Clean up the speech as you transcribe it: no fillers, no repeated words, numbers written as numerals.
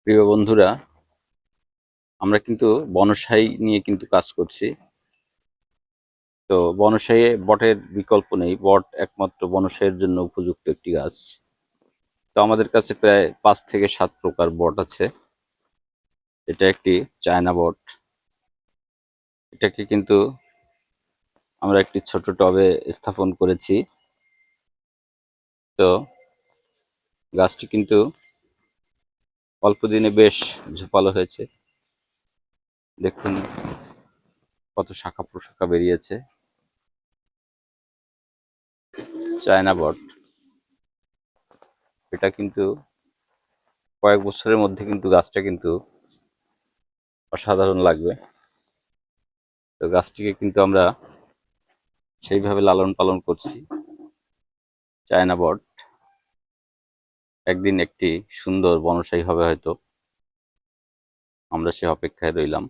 প্রিয় বন্ধুরা, আমরা কিন্তু বনসাই নিয়ে কিন্তু কাজ করছি। তো বনসাইয়ে বটের বিকল্প নেই, বট একমাত্র বনসাইয়ের জন্য উপযুক্ত একটি গাছ। তো আমাদের কাছে প্রায় 5 থেকে 7 প্রকার বট আছে। এটা একটি চায়না বট। এটাকে কিন্তু আমরা একটি ছোট টবে স্থাপন করেছি। তো গাছটি কিন্তু অল্প দিনে বেশ ঝোপালো হয়েছে। দেখুন কত শাখা প্রশাখা বেরিয়েছে। চায়না বট এটা কিন্তু কয়েক বছরের মধ্যে কিন্তু গাছটা কিন্তু অসাধারণ লাগবে। তো গাছটিকে কিন্তু আমরা সেইভাবে লালন পালন করছি। চায়না বট একদিন একটি সুন্দর বনসাই হবে হয়তো, আমরা সে অপেক্ষায় রইলাম।